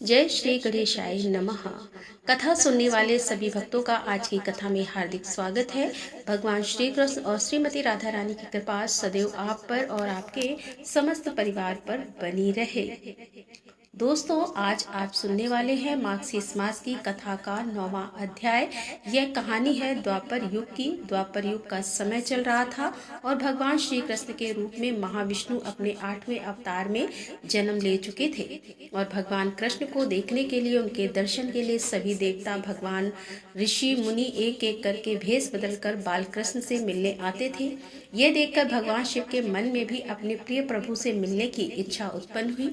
जय श्री गणेशाय नमः। कथा सुनने वाले सभी भक्तों का आज की कथा में हार्दिक स्वागत है। भगवान श्री कृष्ण और श्रीमती राधा रानी की कृपा सदैव आप पर और आपके समस्त परिवार पर बनी रहे। दोस्तों, आज आप सुनने वाले हैं मार्गशीर्ष मास की कथा का 9वां अध्याय। यह कहानी है द्वापर युग की। द्वापर युग का समय चल रहा था और भगवान श्री कृष्ण के रूप में महाविष्णु अपने 8वें अवतार में जन्म ले चुके थे और भगवान कृष्ण को देखने के लिए, उनके दर्शन के लिए सभी देवता, भगवान, ऋषि, मुनि एक एक करके भेष बदलकर बाल कृष्ण से मिलने आते थे। ये देखकर भगवान शिव के मन में भी अपने प्रिय प्रभु से मिलने की इच्छा उत्पन्न हुई,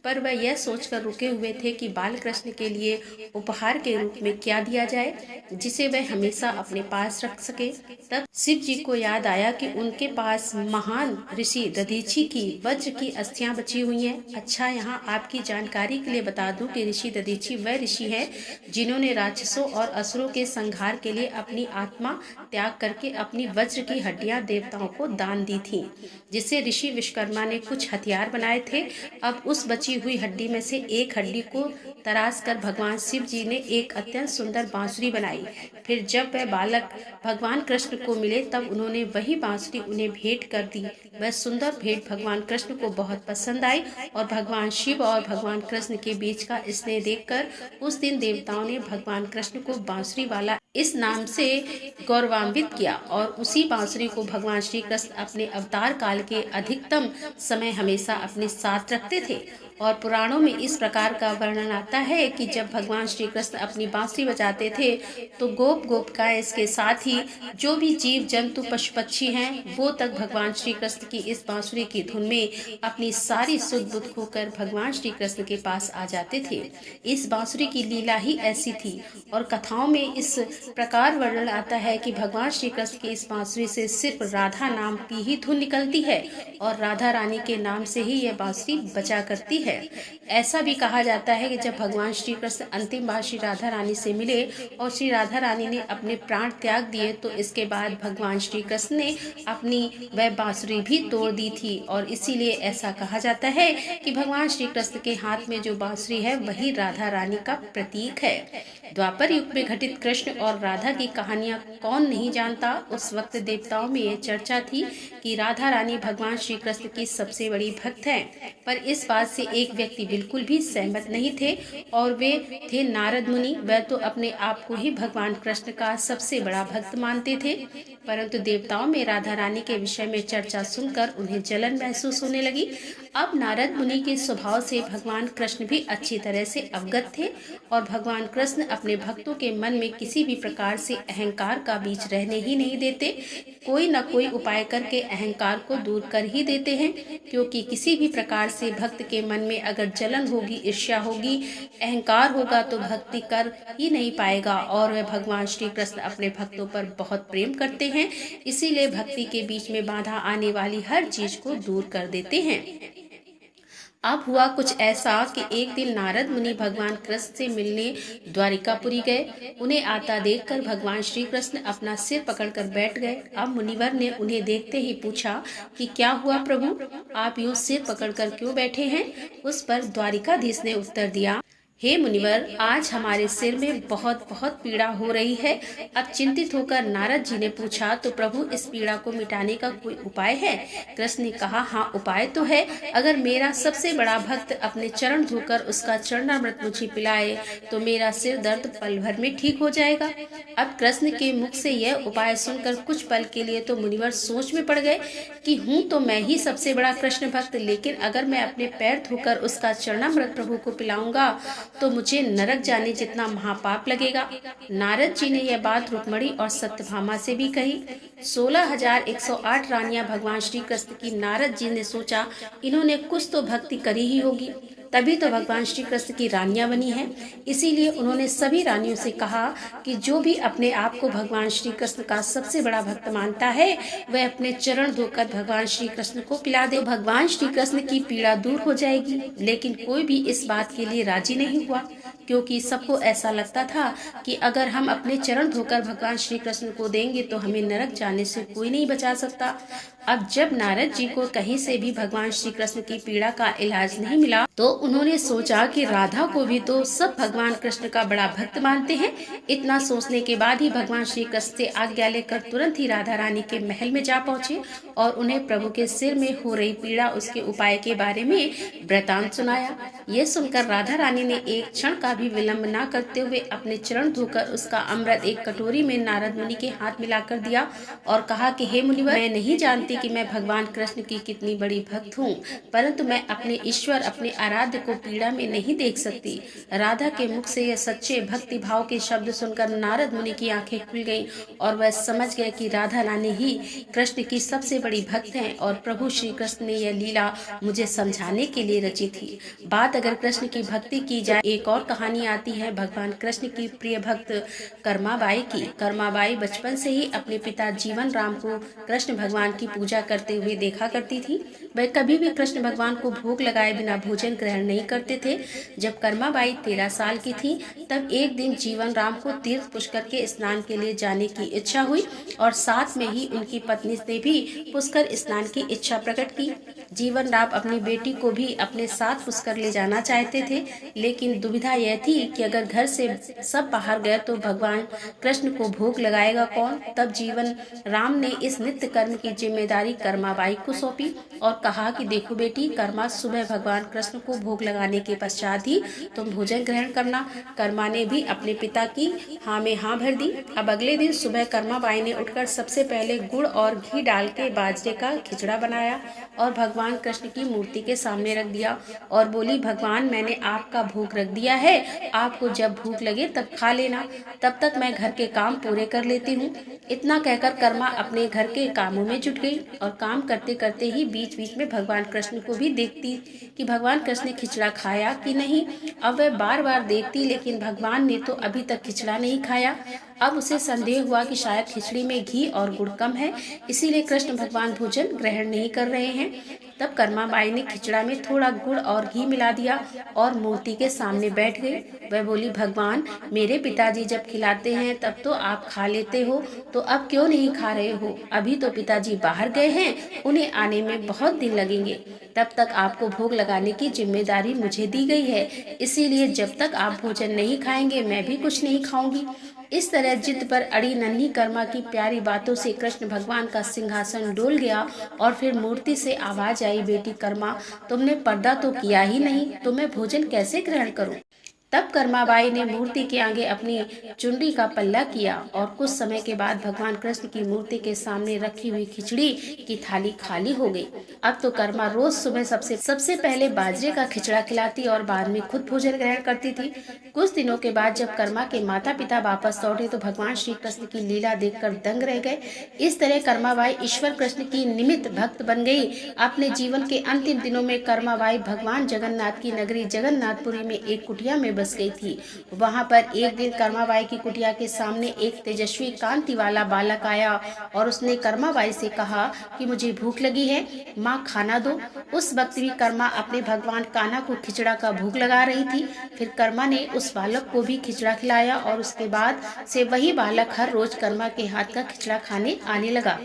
पर वह यह सोचकर रुके हुए थे कि बाल कृष्ण के लिए उपहार के रूप में क्या दिया जाए जिसे वह हमेशा अपने पास रख सके। तब शिव जी को याद आया कि उनके पास महान ऋषि दधीची की वज्र की अस्थियां बची हुई हैं। अच्छा, यहाँ आपकी जानकारी के लिए बता दूं कि ऋषि दधीची वह ऋषि है जिन्होंने राक्षसों और असुरों के संहार के लिए अपनी आत्मा त्याग करके अपनी वज्र की हड्डियां देवताओं को दान दी थी, जिससे ऋषि विश्वकर्मा ने कुछ हथियार बनाए थे। अब उस बची हुई हड्डी में से एक हड्डी को तराश कर भगवान शिव जी ने एक अत्यंत सुंदर बांसुरी बनाई। फिर जब वह बालक भगवान कृष्ण को मिले तब उन्होंने वही बांसुरी उन्हें भेंट कर दी। वह सुंदर भेंट भगवान कृष्ण को बहुत पसंद आई और भगवान शिव और भगवान कृष्ण के बीच का स्नेह देखकर उस दिन देवताओं ने भगवान कृष्ण को बांसुरी वाला इस नाम से गौरवान्वित किया और उसी बांसुरी को भगवान श्री कृष्ण अपने अवतार काल के अधिकतम समय हमेशा अपने साथ रखते थे। और पुराणों में इस प्रकार का वर्णन आता है कि जब भगवान श्री कृष्ण अपनी बांसुरी बजाते थे तो गोप गोपिकाएं, इसके साथ ही जो भी जीव जंतु पशु पक्षी हैं वो तक भगवान श्री कृष्ण की इस बांसुरी की धुन में अपनी सारी सुध बुध खोकर भगवान श्री कृष्ण के पास आ जाते थे। इस बांसुरी की लीला ही ऐसी थी और कथाओं में इस प्रकार वर्णन आता है कि भगवान श्री कृष्ण की इस बांसुरी से सिर्फ राधा नाम की ही धुन निकलती है और राधा रानी के नाम से ही यह बांसुरी बजा करती है। ऐसा भी कहा जाता है कि जब भगवान श्री कृष्ण अंतिम बार श्री राधा रानी से मिले और श्री राधा रानी ने अपने प्राण त्याग दिए तो इसके बाद भगवान श्री कृष्ण ने अपनी वह बांसुरी भी तोड़ दी थी और इसीलिए ऐसा कहा जाता है कि भगवान श्री कृष्ण के हाथ में जो बांसुरी है वही राधा रानी का प्रतीक है। द्वापर युग में घटित कृष्ण और राधा की कहानियां कौन नहीं जानता। उस वक्त देवताओं में यह चर्चा थी कि राधा रानी भगवान श्री कृष्ण की सबसे बड़ी भक्त हैं, पर इस बात से एक व्यक्ति बिल्कुल भी सहमत नहीं थे और वे थे नारद मुनि। वह तो अपने आप को ही भगवान कृष्ण का सबसे बड़ा भक्त मानते थे, परंतु देवताओं में राधा रानी के विषय में चर्चा सुनकर उन्हें जलन महसूस होने लगी। अब नारद मुनि के स्वभाव से भगवान कृष्ण भी अच्छी तरह से अवगत थे और भगवान कृष्ण अपने भक्तों के मन में किसी भी प्रकार से अहंकार का बीज रहने ही नहीं देते। कोई न कोई उपाय करके अहंकार को दूर कर ही देते हैं, क्योंकि किसी भी प्रकार से भक्त के मन में अगर जलन होगी, ईर्ष्या होगी, अहंकार होगा तो भक्ति कर ही नहीं पाएगा। और वह भगवान श्री कृष्ण अपने भक्तों पर बहुत प्रेम करते हैं, इसीलिए भक्ति के बीच में बाधा आने वाली हर चीज को दूर कर देते हैं। अब हुआ कुछ ऐसा कि एक दिन नारद मुनि भगवान कृष्ण से मिलने द्वारिकापुरी गए। उन्हें आता देखकर भगवान श्री कृष्ण अपना सिर पकड़कर बैठ गए। अब मुनिवर ने उन्हें देखते ही पूछा कि क्या हुआ प्रभु, आप यूं सिर पकड़कर क्यों बैठे हैं। उस पर द्वारिकाधीश ने उत्तर दिया, हे मुनिवर, आज हमारे सिर में बहुत बहुत पीड़ा हो रही है। अब चिंतित होकर नारद जी ने पूछा, तो प्रभु इस पीड़ा को मिटाने का कोई उपाय है। कृष्ण ने कहा, हाँ उपाय तो है। अगर मेरा सबसे बड़ा भक्त अपने चरण धोकर उसका चरणामृत मुझे पिलाए तो मेरा सिर दर्द पल भर में ठीक हो जाएगा। अब कृष्ण के मुख से यह उपाय सुनकर कुछ पल के लिए तो मुनिवर सोच में पड़ गए कि हूँ तो मैं ही सबसे बड़ा कृष्ण भक्त, लेकिन अगर मैं अपने पैर धोकर उसका चरणामृत प्रभु को पिलाऊंगा तो मुझे नरक जाने जितना महापाप लगेगा। नारद जी ने यह बात रुक्मणी और सत्यभामा से भी कही। 16,108 रानियां भगवान श्री कृष्ण की। नारद जी ने सोचा इन्होंने कुछ तो भक्ति करी ही होगी, तभी तो भगवान श्री कृष्ण की रानियां बनी हैं। इसीलिए उन्होंने सभी रानियों से कहा कि जो भी अपने आप को भगवान श्री कृष्ण का सबसे बड़ा भक्त मानता है वह अपने चरण धोकर भगवान श्री कृष्ण को पिला दे, भगवान श्री कृष्ण की पीड़ा दूर हो जाएगी। लेकिन कोई भी इस बात के लिए राजी नहीं हुआ, क्योंकि सबको ऐसा लगता था कि अगर हम अपने चरण धोकर भगवान श्री कृष्ण को देंगे तो हमें नरक जाने से कोई नहीं बचा सकता। अब जब नारद जी को कहीं से भी भगवान श्री कृष्ण की पीड़ा का इलाज नहीं मिला तो उन्होंने सोचा कि राधा को भी तो सब भगवान कृष्ण का बड़ा भक्त मानते हैं। इतना सोचने के बाद ही भगवान श्री कृष्ण से आज्ञा लेकर तुरंत ही राधा रानी के महल में जा पहुंचे और उन्हें प्रभु के सिर में हो रही पीड़ा उसके उपाय के बारे में वृतांत सुनाया। ये सुनकर राधा रानी ने एक क्षण का भी विलंब न करते हुए अपने चरण धोकर उसका अमृत एक कटोरी में नारद मुनि के हाथ मिलाकर दिया और कहा कि हे मुनिवर, मैं नहीं जानती कि मैं भगवान कृष्ण की कितनी बड़ी भक्त हूँ, परंतु मैं अपने ईश्वर, अपने आराध्य को पीड़ा में नहीं देख सकती। राधा के मुख से यह सच्चे भक्ति भाव के शब्द सुनकर नारद मुनि की आंखें खुल गईं और वह समझ गए कि राधा रानी ही कृष्ण की सबसे बड़ी भक्त हैं और प्रभु श्री कृष्ण ने यह लीला मुझे समझाने के लिए रची थी। बात अगर कृष्ण की भक्ति की जाए, एक और कहानी आती है भगवान कृष्ण की प्रिय भक्त कर्माबाई की। कर्माबाई बचपन से ही अपने पिता जीवन राम को कृष्ण भगवान की पूजा करते हुए देखा करती थी। वह कभी भी कृष्ण भगवान को भोग लगाए बिना भोजन ग्रहण नहीं करते थे। जब कर्माबाई 13 साल की थी तब एक दिन जीवन राम को तीर्थ पुष्कर के स्नान के लिए जाने की इच्छा हुई और साथ में ही उनकी पत्नी ने भी पुष्कर स्नान की इच्छा प्रकट की। जीवन राम अपनी बेटी को भी अपने साथ पुष्कर ले जाना चाहते थे, लेकिन दुविधा यह थी कि अगर घर से सब बाहर गए तो भगवान कृष्ण को भोग लगाएगा कौन। तब जीवन राम ने इस नित्य कर्म की जिम्मेदारी कर्माबाई को सौंपी और कहा कि देखो बेटी, कर्मा सुबह भगवान कृष्ण को भोग लगाने के पश्चात ही तुम भोजन ग्रहण करना। कर्मा ने भी अपने पिता की हाँ में हाँ भर दी। अब अगले दिन सुबह कर्माबाई ने उठकर सबसे पहले गुड़ और घी डाल के बाजरे का खिचड़ा बनाया और भगवान कृष्ण की मूर्ति के सामने रख दिया और बोली, भगवान, मैंने आपका भोग रख दिया है, आपको जब भूख लगे तब खा लेना, तब तक मैं घर के काम पूरे कर लेती हूँ। इतना कहकर कर्मा अपने घर के कामों में जुट गई और काम करते करते ही बीच बीच में भगवान कृष्ण को भी देखती कि भगवान कृष्ण ने खिचड़ा खाया कि नहीं। अब वह बार बार देखती, लेकिन भगवान ने तो अभी तक खिचड़ा नहीं खाया। अब उसे संदेह हुआ कि शायद खिचड़ी में घी और गुड़ कम है, इसीलिए कृष्ण भगवान भोजन ग्रहण नहीं कर रहे हैं। तब कर्माबाई ने खिचड़ा में थोड़ा गुड़ और घी मिला दिया और मूर्ति के सामने बैठ गई। वह बोली, भगवान, मेरे पिताजी जब खिलाते हैं तब तो आप खा लेते हो, तो अब क्यों नहीं खा रहे हो? अभी तो पिताजी बाहर गए हैं, उन्हें आने में बहुत दिन लगेंगे। तब तक आपको भोग लगाने की जिम्मेदारी मुझे दी गई है, इसीलिए जब तक आप भोजन नहीं खाएंगे मैं भी कुछ नहीं खाऊंगी। इस तरह जिद पर अड़ी नन्ही कर्मा की प्यारी बातों से कृष्ण भगवान का सिंहासन डोल गया और फिर मूर्ति से आवाज आई, बेटी कर्मा, तुमने पर्दा तो किया ही नहीं, तो मैं भोजन कैसे ग्रहण करूं? तब कर्माबाई ने मूर्ति के आगे अपनी चुनरी का पल्ला किया और कुछ समय के बाद भगवान कृष्ण की मूर्ति के सामने रखी हुई खिचड़ी की थाली खाली हो गई। अब तो कर्मा रोज सुबह सबसे पहले बाजरे का खिचड़ा खिलाती और बाद में खुद भोजन ग्रहण करती थी। कुछ दिनों के बाद जब कर्मा के माता पिता वापस लौटे तो भगवान श्री कृष्ण की लीला देखकर दंग रह गए। इस तरह कर्माबाई ईश्वर कृष्ण की निमित्त भक्त बन गई। अपने जीवन के अंतिम दिनों में कर्माबाई भगवान जगन्नाथ की नगरी जगन्नाथपुरी में एक कुटिया में बस गई थी। वहां पर एक दिन कर्माबाई की कुटिया के सामने एक तेजस्वी कांति वाला बालक आया और उसने कर्माबाई से कहा कि मुझे भूख लगी है, माँ खाना दो। उस वक्त भी कर्मा अपने भगवान कान्हा को खिचड़ा का भोग लगा रही थी। फिर कर्मा ने उस बालक को भी खिचड़ा खिलाया और उसके बाद से वही बालक हर रोज कर्मा के हाथ का खिचड़ा खाने आने लगा।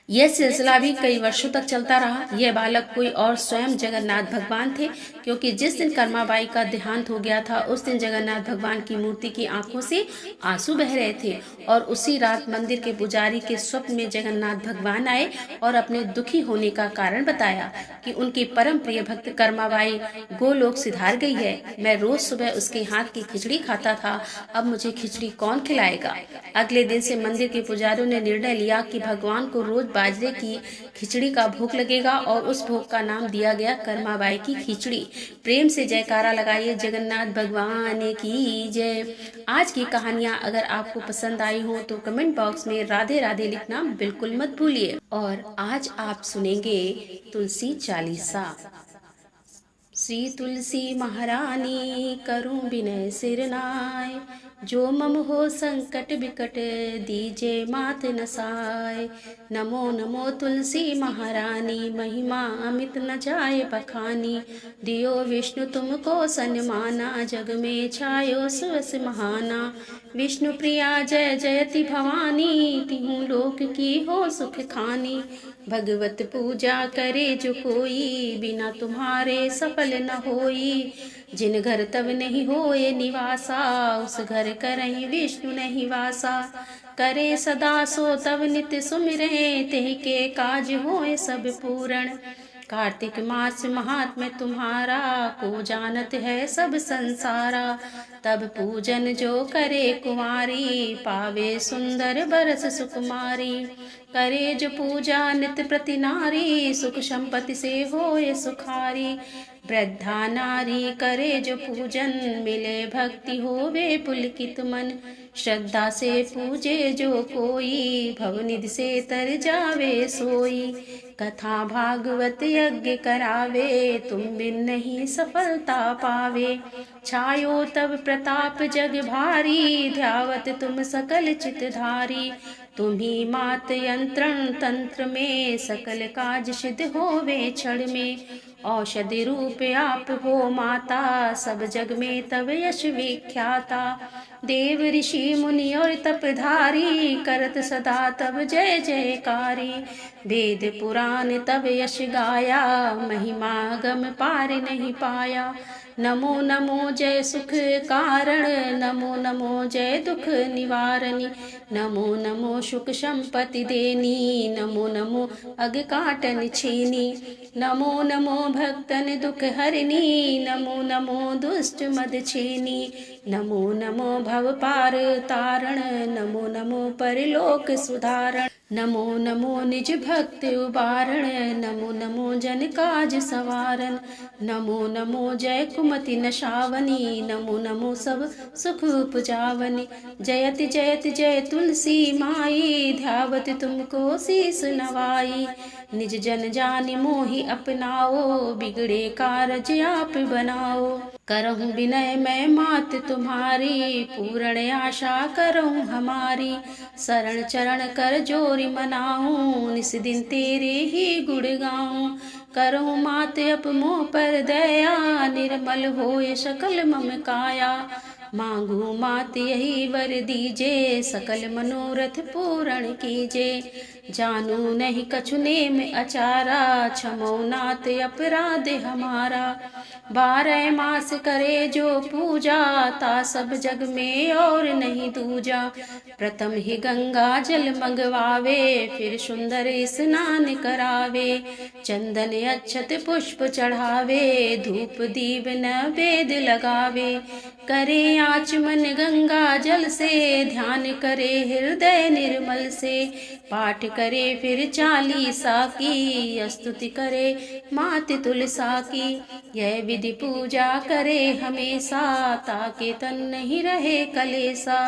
यह सिलसिला भी कई वर्षों तक चलता रहा। यह बालक कोई और स्वयं जगन्नाथ भगवान थे, क्योंकि जिस दिन कर्माबाई का देहांत हो गया था उस दिन जगन्नाथ भगवान की मूर्ति की आंखों से आंसू बह रहे थे और उसी रात मंदिर के पुजारी के स्वप्न में जगन्नाथ भगवान आए और अपने दुखी होने का कारण बताया कि उनकी परम प्रिय भक्त कर्माबाई गोलोक सिधार गई है। मैं रोज सुबह उसके हाथ की खिचड़ी खाता था, अब मुझे खिचड़ी कौन खिलाएगा? अगले दिन से मंदिर के पुजारियों ने निर्णय लिया कि भगवान को रोज बाजरे की खिचड़ी का भोग लगेगा और उस भोग का नाम दिया गया कर्माबाई की खिचड़ी। प्रेम से जयकारा लगाइए जगन्नाथ भगवान की जय। आज की कहानियाँ अगर आपको पसंद आई हो तो कमेंट बॉक्स में राधे राधे लिखना बिल्कुल मत भूलिए। और आज आप सुनेंगे तुलसी चालीसा। श्री तुलसी महारानी करूं विनय सिर नाय, जो मम हो संकट विकट दीजे मात नसाय। नमो नमो तुलसी महारानी महिमा अमित न जाए बखानी, दियो विष्णु तुमको सन्माना जग में छायो सुवस महाना। विष्णु प्रिया जय जयति भवानी, तिहु लोक की हो सुख खानी। भगवत पूजा करे जो कोई, बिना तुम्हारे सफल न होई। जिन घर तब नहीं होए निवासा, उस घर करहि विष्णु नहीं वासा। करे सदा सो तब नित्य सुमिरे, तेहि के काज होए सब पूरण। कार्तिक मास महात्म्य तुम्हारा, को जानत है सब संसारा। तब पूजन जो करे कुंवारी, पावे सुंदर बरस सुकुमारी। करे जो पूजा नित्य प्रति नारी, सुख संपत्ति से होए सुखारी। वृद्धा नारी करे जो पूजन, मिले भक्ति होवे पुलकित मन। श्रद्धा से पूजे जो कोई, भवनिधि से तर जावे सोई। कथा भागवत यज्ञ करावे, तुम बिन नहीं सफलता पावे। छायो तब प्रताप जग भारी, ध्यावत तुम सकल चितधारी। तुम्ही मात यंत्रण तंत्र में, सकल काज सिद्ध होवे क्षण में। औषधि रूप आप हो माता, सब जग में तब यश विख्याता। देव ऋषि मुनि और तपधारी, करत सदा तब जय जयकारी। वेद पुराण तब यश गाया, महिमा गम पार नहीं पाया। नमो नमो जय सुख कारण, नमो नमो जय दुख निवारणी। नमो नमो सुख संपत्ति देनी, नमो नमो अग काटन छीनी। नमो नमो भक्तन दुख हरिणी, नमो नमो दुष्ट मद छीनी। नमो नमो भव पार तारण, नमो नमो परलोक सुधारण। नमो नमो निज भक्त उबारण, नमो नमो जन काज सवारन। नमो नमो जय कुमति नशावनी, नमो नमो सब सुख उपजावनी। जयति जयति जय तुलसी माई, ध्यावत तुमको शीस नवाई। निज जन जानि मोहि अपनाओ, बिगड़े कारज आप बनाओ। करहूँ विनय मैं मात तुम्हारी, पूर्ण आशा करहूँ हमारी। शरण चरण कर जोरी मनाऊं, निस दिन तेरे ही गुण गाऊं। करहूँ मात अप मोह पर दया, निर्मल होए सकल मम काया। मांगू मात यही वर दीजे, सकल मनोरथ पूर्ण कीजे। जानू नहीं कछु नेम अचारा, क्षमो नाथ अपराध हमारा। 12 मास करे जो पूजा, ता सब जग में और नहीं दूजा। प्रथम ही गंगा जल मंगवावे, फिर सुंदर स्नान करावे। चंदन अक्षत पुष्प चढ़ावे, धूप दीप नैवेद्य लगावे। करे आचमन गंगा जल से, ध्यान करे हृदय निर्मल से। पाठ करे फिर चालीसा की, स्तुति करे मात तुलसा की। यह विधि पूजा करे हमेशा, ताके तन नहीं रहे कलेसा।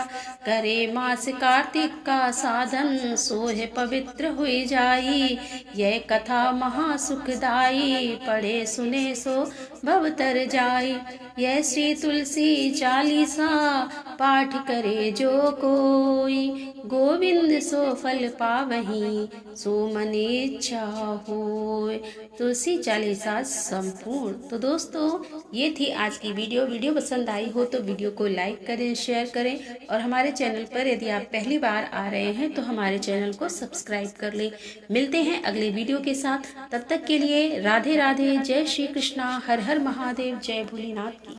करे मास कार्तिक का साधन, सोहे पवित्र हुई जाई। यह कथा महासुखदाई, पढ़े सुने सो भव तर जाई। यह श्री तुलसी चालीसा, पाठ करे जो कोई। गोविंद सो फल पावहीं, सो मन इच्छा होय। तुलसी चालीसा संपूर्ण। तो दोस्तों ये थी आज की वीडियो पसंद आई हो तो वीडियो को लाइक करें, शेयर करें और हमारे चैनल पर यदि आप पहली बार आ रहे हैं तो हमारे चैनल को सब्सक्राइब कर लें। मिलते हैं अगले वीडियो के साथ, तब तक के लिए राधे राधे, जय श्री कृष्णा, हर हर महादेव, जय भोलेनाथ की।